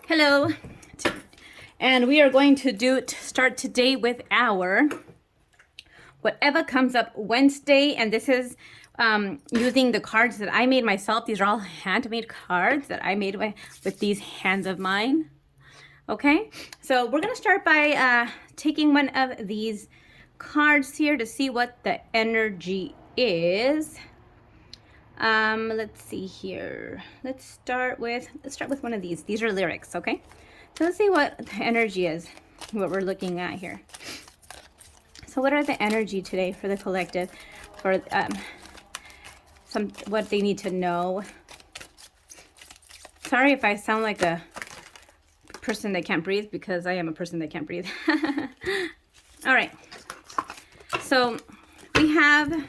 Hello, and we are going to start today with our whatever comes up Wednesday, and this is using the cards that I made myself. These are all handmade cards that I made with these hands of mine. Okay, so we're gonna start by taking one of these cards here to see what the energy is. Let's see here. Let's start with one of these. These are lyrics, okay? So let's see what the energy is, what we're looking at here. So what are the energy today for the collective, for what they need to know? Sorry if I sound like a person that can't breathe, because I am a person that can't breathe. All right. So we have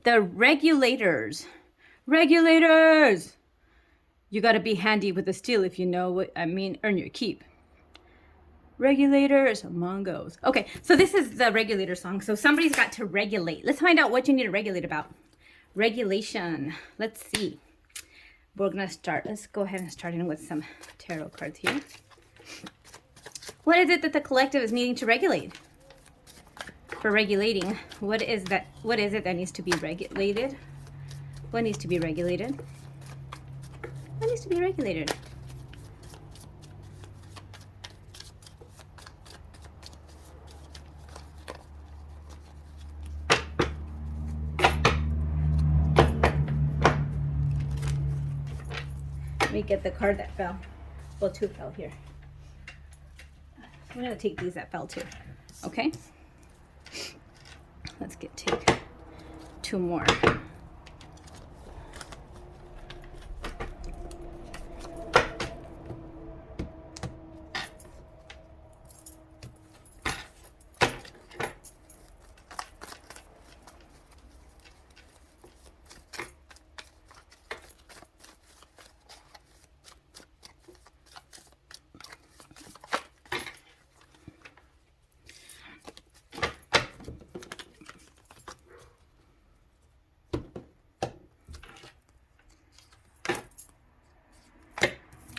the regulators. Regulators! You gotta be handy with the steel if you know what I mean. Earn your keep. Regulators, Mongos. Okay, so this is the regulator song. So somebody's got to regulate. Let's find out what you need to regulate about. Regulation. Let's see. We're gonna start. Let's go ahead and start in with some tarot cards here. What is it that the collective is needing to regulate? For regulating, what is that? What is it that needs to be regulated? What needs to be regulated? What needs to be regulated? Let me get the card that fell. Well, two fell here. I'm gonna take these that fell too. Okay. Let's take two more.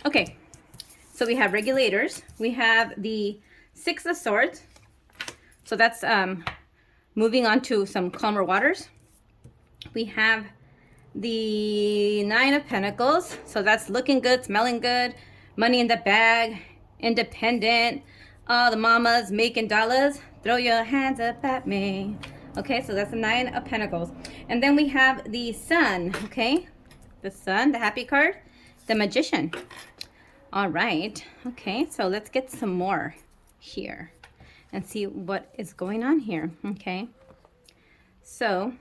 Okay, so we have regulators. We have the Six of Swords. So that's moving on to some calmer waters. We have the Nine of Pentacles. So that's looking good, smelling good, money in the bag, independent, all the mamas making dollars. Throw your hands up at me. Okay, so that's the Nine of Pentacles. And then we have the Sun, okay? The Sun, the happy card, the Magician. All right, okay, so let's get some more here and see what is going on here, okay? So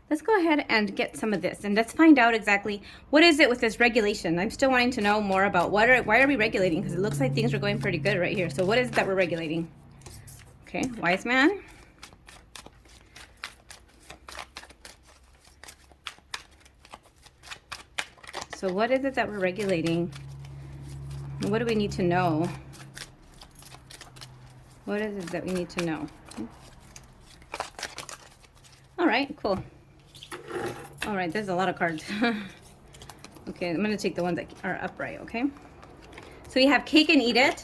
let's go ahead and get some of this, and let's find out exactly what is it with this regulation. I'm still wanting to know more about why are we regulating, because it looks like things are going pretty good right here. So what is it that we're regulating? Okay, Wise Man. So what is it that we're regulating? What do we need to know? What is it that we need to know? All right, cool. All right, there's a lot of cards. Okay, I'm gonna take the ones that are upright, okay? So we have Cake and Eat It.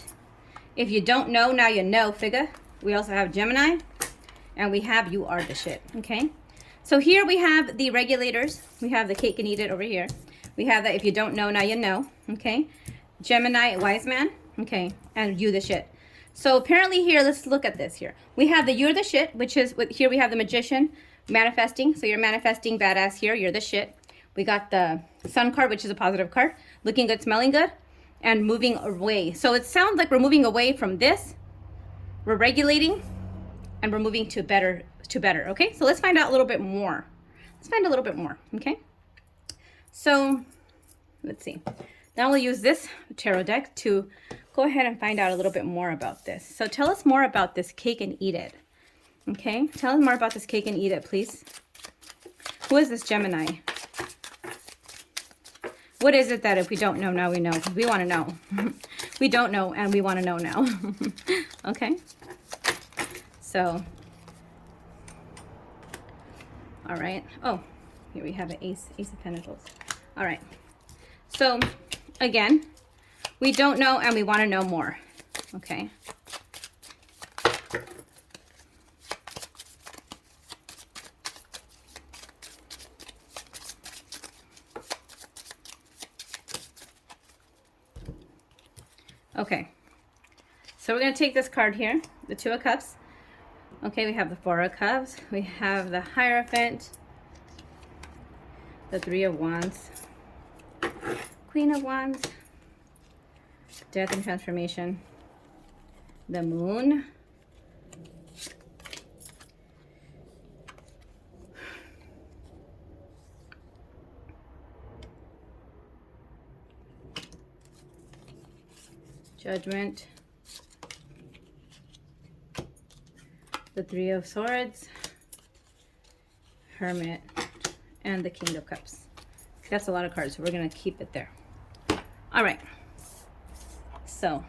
If you don't know, now you know, figure. We also have Gemini, and we have You Are the Shit, okay? So here we have the regulators. We have the Cake and Eat It over here. We have that if you don't know, now you know, okay? Gemini, Wise Man, okay, and You the Shit. So apparently here, let's look at this here. We have the You're the Shit, which is, here we have the Magician, manifesting. So you're manifesting badass here, you're the shit. We got the Sun card, which is a positive card, looking good, smelling good, and moving away. So it sounds like we're moving away from this. We're regulating, and we're moving to better, okay? So let's find out a little bit more. Let's find a little bit more, okay? So let's see. Now we'll use this tarot deck to go ahead and find out a little bit more about this. So tell us more about this Cake and Eat It. Okay, tell us more about this Cake and Eat It, please. Who is this Gemini? What is it that if we don't know, now we know? Because we want to know. We don't know, and we want to know now. Okay. So, all right. Oh, here we have an Ace of Pentacles. All right. So, again, We don't know and we want to know more. Okay. Okay. So we're going to take this card here, the Two of Cups. Okay, we have the Four of Cups. We have the Hierophant, the Three of Wands, Queen of Wands, Death and Transformation, the Moon, Judgment, the Three of Swords, Hermit, and the King of Cups. That's a lot of cards, so we're going to keep it there. All right. So,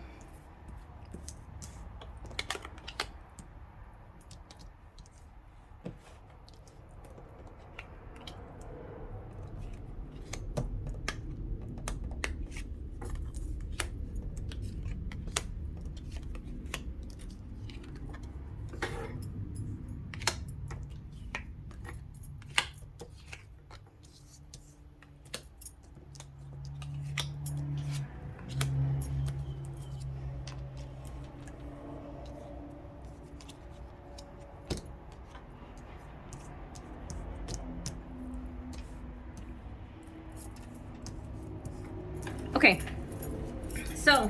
okay, so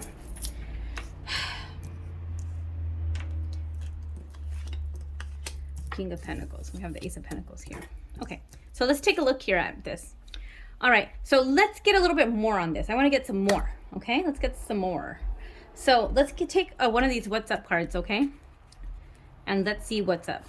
King of Pentacles. We have the Ace of Pentacles here. Okay, so let's take a look here at this. All right, so let's get a little bit more on this. I want to get some more, okay? Let's get some more. So let's take one of these What's Up cards, okay? And let's see what's up.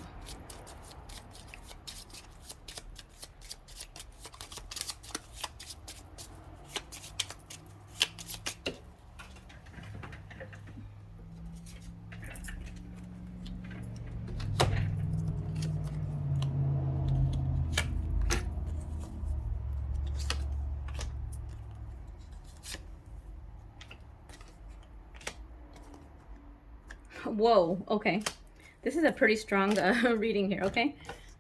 Whoa, okay. This is a pretty strong reading here, okay?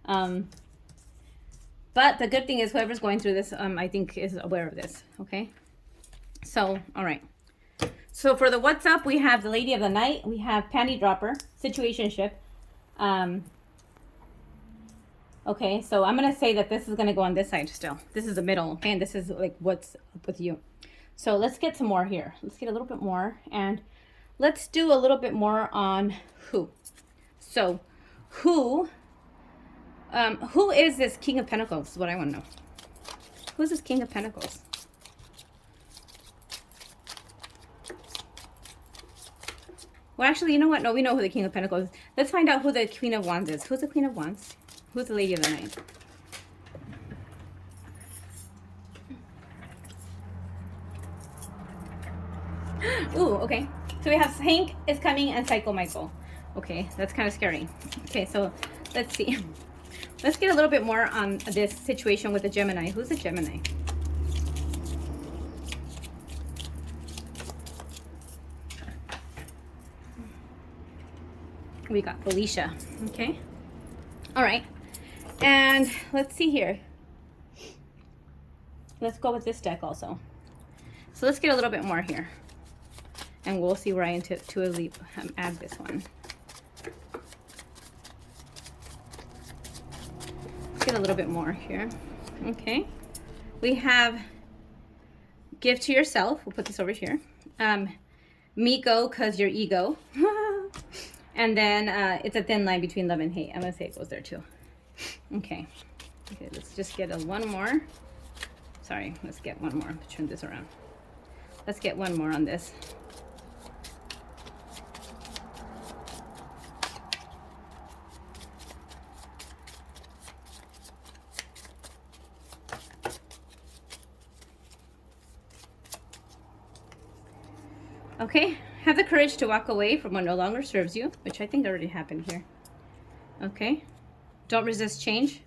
But the good thing is whoever's going through this, I think is aware of this, okay? So, all right. So for the What's Up, we have the Lady of the Night. We have Panty Dropper, Situationship. Okay, so I'm going to say that this is going to go on this side still. This is the middle, okay? And this is like what's up with you. So let's get some more here. Let's get a little bit more. And let's do a little bit more on who. So who is this King of Pentacles is what I want to know. Who's this King of Pentacles? Well, actually, you know what? No, we know who the King of Pentacles is. Let's find out who the Queen of Wands is. Who's the Queen of Wands? Who's the Lady of the Night? Ooh, okay. So we have Hank is coming and Psycho Michael. Okay, that's kind of scary. Okay, so let's see. Let's get a little bit more on this situation with the Gemini. Who's the Gemini? We got Felicia. Okay. All right. And let's see here. Let's go with this deck also. So let's get a little bit more here. And we'll see where I intuitively add this one. Let's get a little bit more here. Okay. We have Give to Yourself. We'll put this over here. Me Go Cause Your Ego. And then it's a thin line between love and hate. I'm going to say it goes there too. Okay. Okay, let's just get one more. Sorry, let's get one more. Turn this around. Let's get one more on this. Okay, have the courage to walk away from what no longer serves you, which I think already happened here. Okay, don't resist change.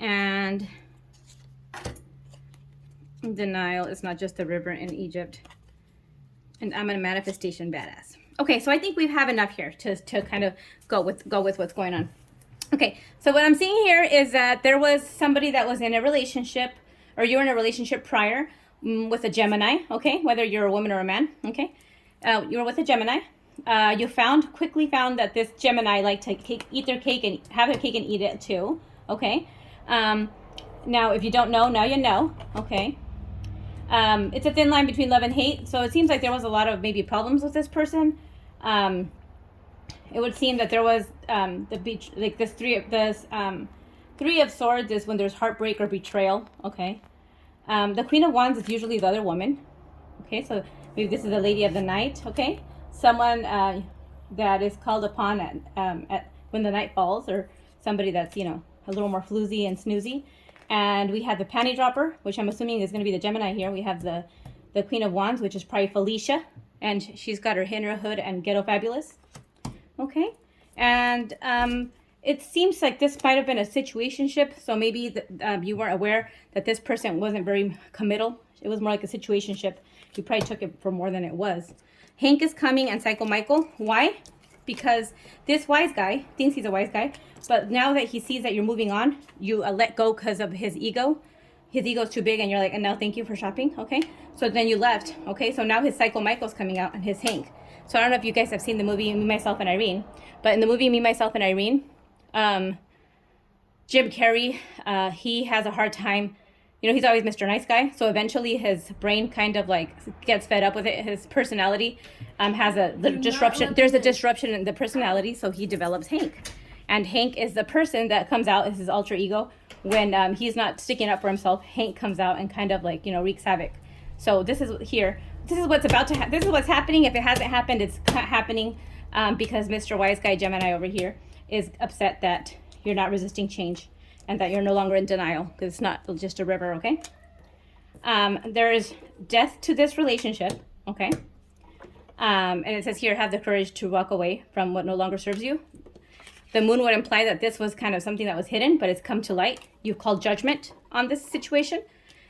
And denial is not just a river in Egypt. And I'm a manifestation badass. Okay, so I think we have enough here to kind of go with what's going on. Okay, so what I'm seeing here is that there was somebody that was in a relationship, or you were in a relationship prior with a Gemini, okay? Whether you're a woman or a man, okay? You were with a Gemini. You quickly found that this Gemini liked to eat their cake and have their cake and eat it too, okay? Now, if you don't know, now you know, okay? It's a thin line between love and hate, so it seems like there was a lot of maybe problems with this person. It would seem that there was Three of Swords is when there's heartbreak or betrayal, okay? The Queen of Wands is usually the other woman, okay? So maybe this is the Lady of the Night, okay? Someone that is called upon at when the night falls, or somebody that's, you know, a little more floozy and snoozy. And we have the Panty Dropper, which I'm assuming is going to be the Gemini here. We have the Queen of Wands, which is probably Felicia, and she's got her Henry Hood and Ghetto Fabulous. Okay, and it seems like this might have been a situationship, so maybe you weren't aware that this person wasn't very committal. It was more like a situationship. You probably took it for more than it was. Hank is coming and Psycho Michael. Why? Because this wise guy thinks he's a wise guy, but now that he sees that you're moving on, you let go because of his ego. His ego's too big, and you're like, and no, thank you for shopping, okay? So then you left, okay? So now his Psycho Michael's coming out and his Hank. So I don't know if you guys have seen the movie Me, Myself, and Irene, but in the movie Me, Myself, and Irene, Jim Carrey, he has a hard time. You know, he's always Mr. Nice Guy. So eventually his brain kind of like gets fed up with it. His personality has a disruption. There's a disruption in the personality. So he develops Hank. And Hank is the person that comes out as his alter ego. When he's not sticking up for himself, Hank comes out and kind of like, you know, wreaks havoc. So this is here. This is what's about to happen. This is what's happening. If it hasn't happened, it's happening because Mr. Wise Guy Gemini over here is upset that you're not resisting change and that you're no longer in denial, because it's not just a river, okay? There is death to this relationship, okay? And it says here, have the courage to walk away from what no longer serves you. The moon would imply that this was kind of something that was hidden, but it's come to light. You've called judgment on this situation,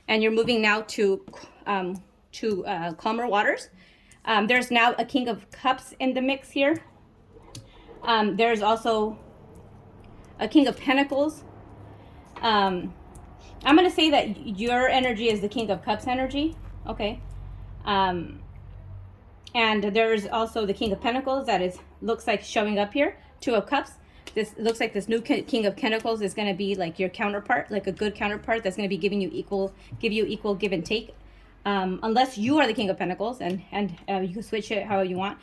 and you're moving now to calmer waters. There's now a King of Cups in the mix here. There's also a King of Pentacles. I'm going to say that your energy is the King of Cups energy, okay? And there's also the King of Pentacles that looks like showing up here, Two of Cups. This looks like this new King of Pentacles is going to be like your counterpart, like a good counterpart that's going to be giving you equal give and take. Unless you are the King of Pentacles, and you can switch it however you want.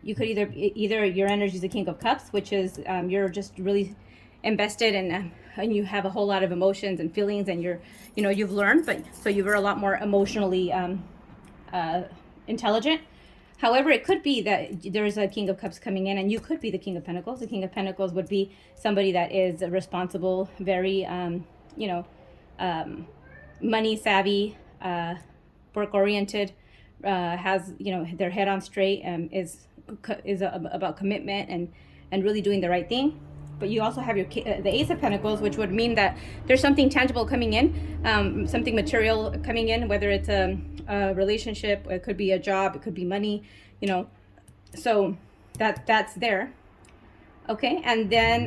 You could either your energy is the King of Cups, which is you're just really invested and you have a whole lot of emotions and feelings, and you've learned, but so you're a lot more emotionally intelligent. However, it could be that there's a King of Cups coming in and you could be the King of Pentacles. The King of Pentacles would be somebody that is responsible, very money savvy, work oriented, has their head on straight, is about commitment and really doing the right thing. But you also have the Ace of Pentacles, which would mean that there's something tangible coming in, something material coming in, whether it's a relationship, it could be a job, it could be money, so that's there. Okay, and then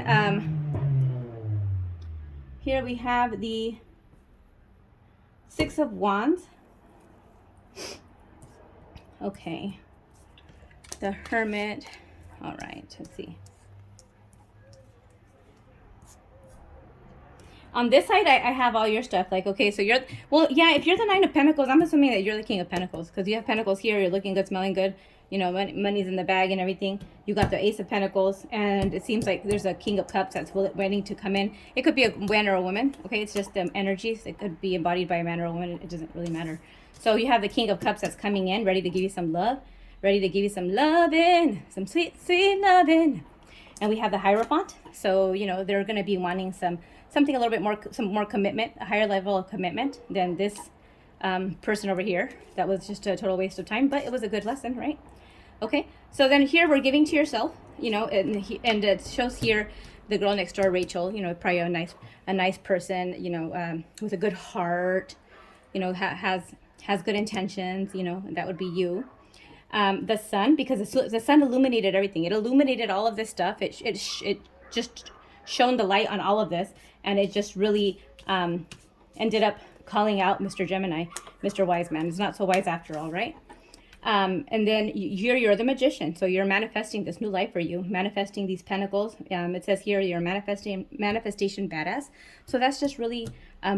here we have the Six of Wands. Okay, the Hermit. All right, let's see. On this side, I have all your stuff. Like, okay, so if you're the Nine of Pentacles, I'm assuming that you're the King of Pentacles, because you have Pentacles here, you're looking good, smelling good, money's in the bag and everything. You got the Ace of Pentacles, and it seems like there's a King of Cups that's waiting to come in. It could be a man or a woman, okay? It's just energies. It could be embodied by a man or a woman. It doesn't really matter. So you have the King of Cups that's coming in, ready to give you some love, ready to give you some loving, some sweet, sweet loving. And we have the Hierophant. So, they're going to be wanting something a little bit more, some more commitment, a higher level of commitment than this person over here. That was just a total waste of time, but it was a good lesson, right? Okay, so then here we're giving to yourself, and it shows here the girl next door, Rachel, probably a nice person, with a good heart, has good intentions, and that would be you. the sun, because the sun illuminated everything. It illuminated all of this stuff. It just shone the light on all of this, and it just really ended up calling out Mr. Gemini, Mr. Wise Man. It's not so wise after all, right? And then you're the magician, so you're manifesting this new life for you, manifesting these pentacles. It says here you're manifestation badass. So that's just really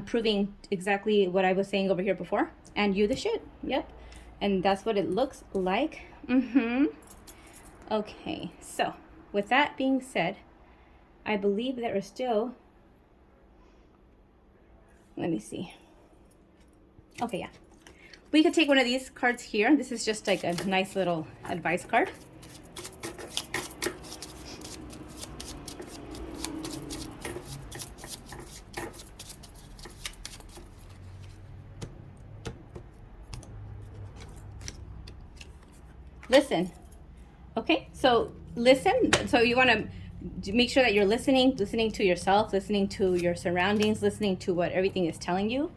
proving exactly what I was saying over here before. And you the shit. Yep. And that's what it looks like. Okay, so with that being said, I believe there are still, let me see. Okay, yeah. We could take one of these cards here. This is just like a nice little advice card. Listen. Okay, so listen. So you want to make sure that you're listening to yourself, listening to your surroundings, listening to what everything is telling you.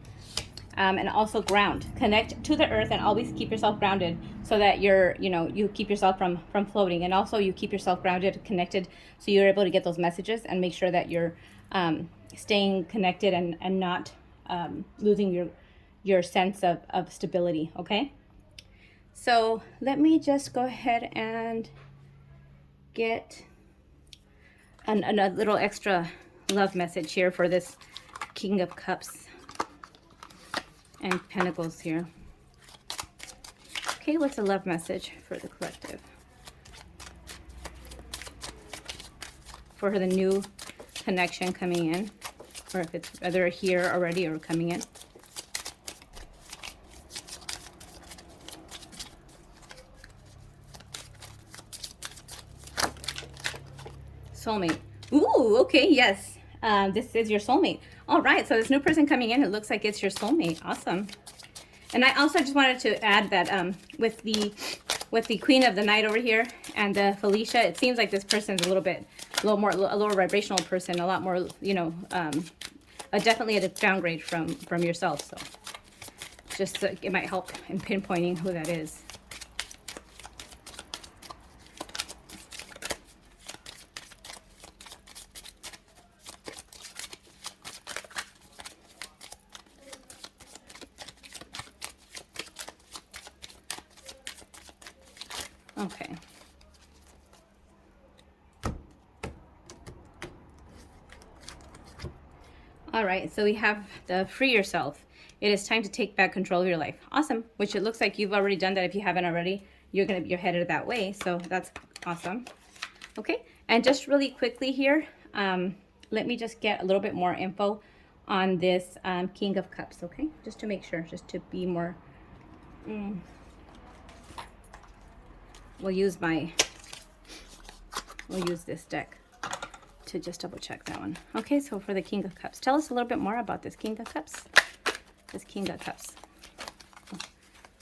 And also ground, connect to the earth, and always keep yourself grounded so that you keep yourself from floating, and also you keep yourself grounded, connected, so you're able to get those messages, and make sure that you're staying connected and not losing your sense of stability. Okay, so let me just go ahead and get a little extra love message here for this King of Cups and Pentacles here. Okay, what's a love message for the collective? For the new connection coming in, or if it's either here already or coming in. Soulmate. Ooh, okay, yes. This is your soulmate. All right, so this new person coming in, it looks like it's your soulmate. Awesome. And I also just wanted to add that with the Queen of the Night over here and the Felicia, it seems like this person's a lower vibrational person, a lot more, definitely a downgrade from yourself. So just it might help in pinpointing who that is. Okay. All right, so we have the free yourself. It is time to take back control of your life. Awesome, which it looks like you've already done that. If you haven't already, you're headed that way, so that's awesome. Okay, and just really quickly here, let me just get a little bit more info on this King of Cups, okay? Just to make sure, just to be more... We'll use this deck to just double check that one. Okay, so for the King of Cups, tell us a little bit more about this King of Cups. This King of Cups.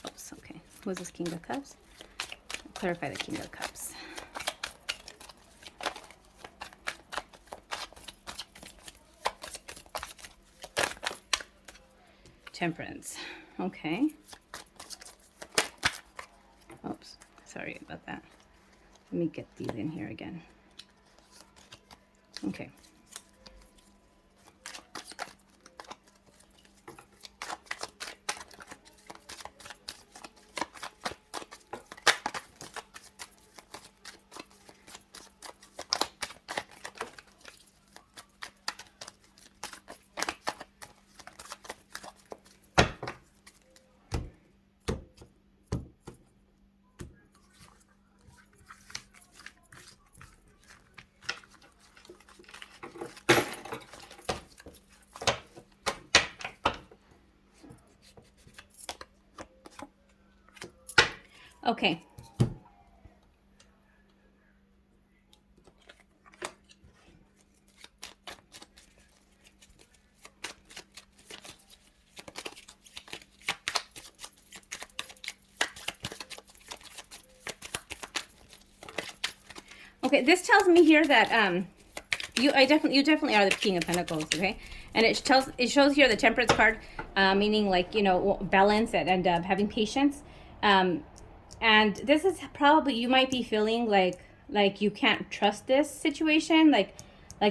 Oops, okay. Who is this King of Cups? Clarify the King of Cups. Temperance. Okay. Oops. Sorry about that. Let me get these in here again. Okay. Okay. Okay, this tells me here that you definitely are the King of Pentacles, okay? And it shows here the Temperance card, meaning like, balance and having patience. And this is probably, you might be feeling like you can't trust this situation, like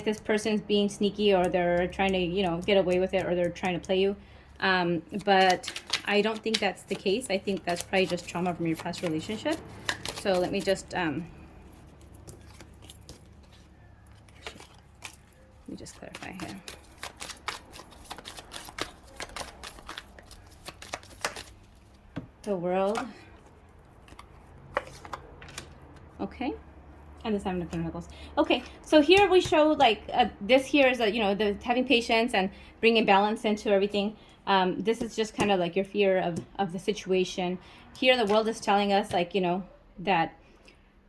this person's being sneaky, or they're trying to, you know, get away with it, or they're trying to play you. But I don't think that's the case. I think that's probably just trauma from your past relationship. So let me just clarify here. The World. Okay. And the Seven of Pentacles. Okay, so here we show like this here is, you know, the having patience and bringing balance into everything. This is just kind of like your fear of the situation. Here the world is telling us, like, you know, that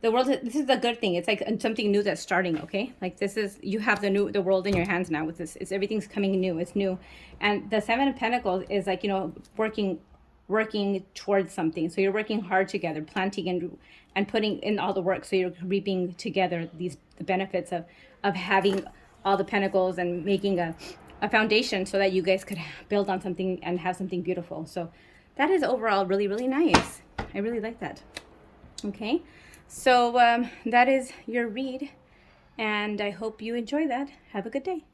the world, this is a good thing. It's like something new that's starting, okay? Like this is, you have the world in your hands now with this. It's everything's coming new. It's new. And the Seven of Pentacles is like, you know, working towards something. So you're working hard together, planting and putting in all the work. So you're reaping together the benefits of having all the pentacles and making a foundation so that you guys could build on something and have something beautiful. So that is overall really, really nice. I really like that. Okay. So that is your read, and I hope you enjoy that. Have a good day.